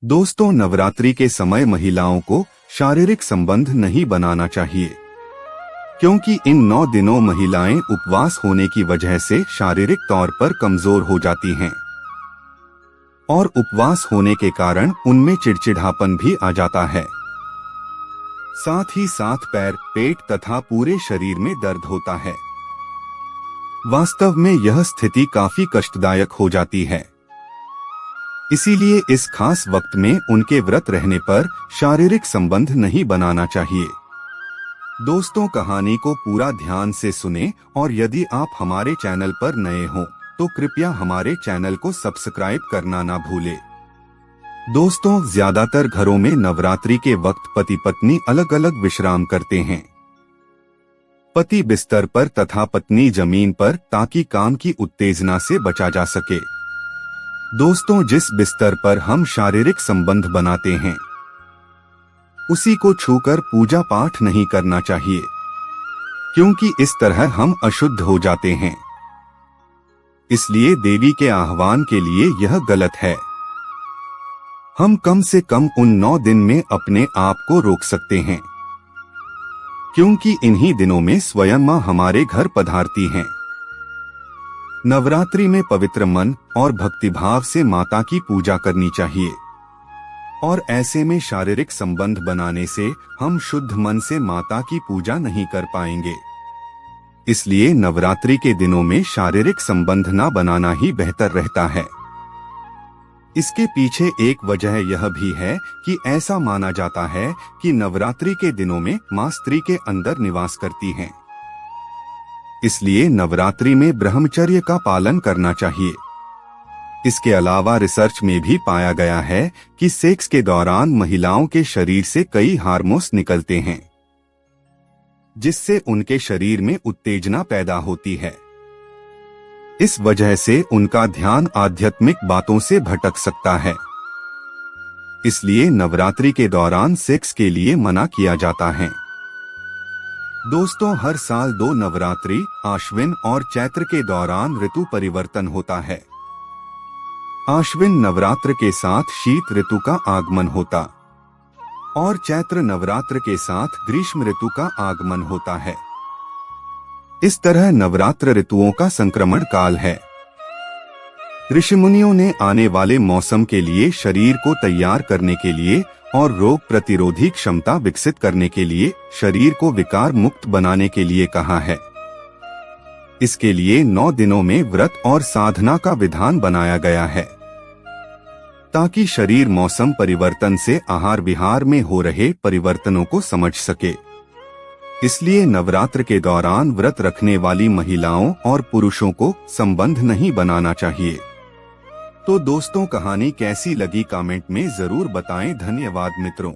दोस्तों, नवरात्रि के समय महिलाओं को शारीरिक संबंध नहीं बनाना चाहिए, क्योंकि इन 9 दिनों महिलाएं उपवास होने की वजह से शारीरिक तौर पर कमजोर हो जाती हैं और उपवास होने के कारण उनमें चिड़चिड़ापन भी आ जाता है। साथ ही साथ पैर, पेट तथा पूरे शरीर में दर्द होता है। वास्तव में यह स्थिति काफी कष्टदायक हो जाती है। इसीलिए इस खास वक्त में उनके व्रत रहने पर शारीरिक संबंध नहीं बनाना चाहिए। दोस्तों, कहानी को पूरा ध्यान से सुने और यदि आप हमारे चैनल पर नए हो तो कृपया हमारे चैनल को सब्सक्राइब करना ना भूले। दोस्तों, ज्यादातर घरों में नवरात्रि के वक्त पति पत्नी अलग अलग विश्राम करते हैं। पति बिस्तर पर तथा पत्नी जमीन पर, ताकि काम की उत्तेजना से बचा जा सके। दोस्तों, जिस बिस्तर पर हम शारीरिक संबंध बनाते हैं उसी को छूकर पूजा पाठ नहीं करना चाहिए, क्योंकि इस तरह हम अशुद्ध हो जाते हैं। इसलिए देवी के आह्वान के लिए यह गलत है। हम कम से कम उन 9 दिन में अपने आप को रोक सकते हैं, क्योंकि इन्हीं दिनों में स्वयं मां हमारे घर पधारती हैं। नवरात्रि में पवित्र मन और भक्तिभाव से माता की पूजा करनी चाहिए और ऐसे में शारीरिक संबंध बनाने से हम शुद्ध मन से माता की पूजा नहीं कर पाएंगे। इसलिए नवरात्रि के दिनों में शारीरिक संबंध न बनाना ही बेहतर रहता है। इसके पीछे एक वजह यह भी है कि ऐसा माना जाता है कि नवरात्रि के दिनों में मां स्त्री के अंदर निवास करती हैं। इसलिए नवरात्रि में ब्रह्मचर्य का पालन करना चाहिए। इसके अलावा रिसर्च में भी पाया गया है कि सेक्स के दौरान महिलाओं के शरीर से कई हार्मोन्स निकलते हैं, जिससे उनके शरीर में उत्तेजना पैदा होती है। इस वजह से उनका ध्यान आध्यात्मिक बातों से भटक सकता है। इसलिए नवरात्रि के दौरान सेक्स के लिए मना किया जाता है। दोस्तों, हर साल 2 नवरात्रि, आश्विन और चैत्र के दौरान ऋतु परिवर्तन होता है। आश्विन नवरात्र के साथ शीत ऋतु का आगमन होता और चैत्र नवरात्र के साथ ग्रीष्म ऋतु का आगमन होता है। इस तरह नवरात्र ऋतुओं का संक्रमण काल है। ऋषिमुनियों ने आने वाले मौसम के लिए शरीर को तैयार करने के लिए और रोग प्रतिरोधी क्षमता विकसित करने के लिए शरीर को विकार मुक्त बनाने के लिए कहा है। इसके लिए 9 दिनों में व्रत और साधना का विधान बनाया गया है, ताकि शरीर मौसम परिवर्तन से आहार विहार में हो रहे परिवर्तनों को समझ सके। इसलिए नवरात्र के दौरान व्रत रखने वाली महिलाओं और पुरुषों को संबंध नहीं बनाना चाहिए। तो दोस्तों, कहानी कैसी लगी कमेंट में जरूर बताएं। धन्यवाद मित्रों।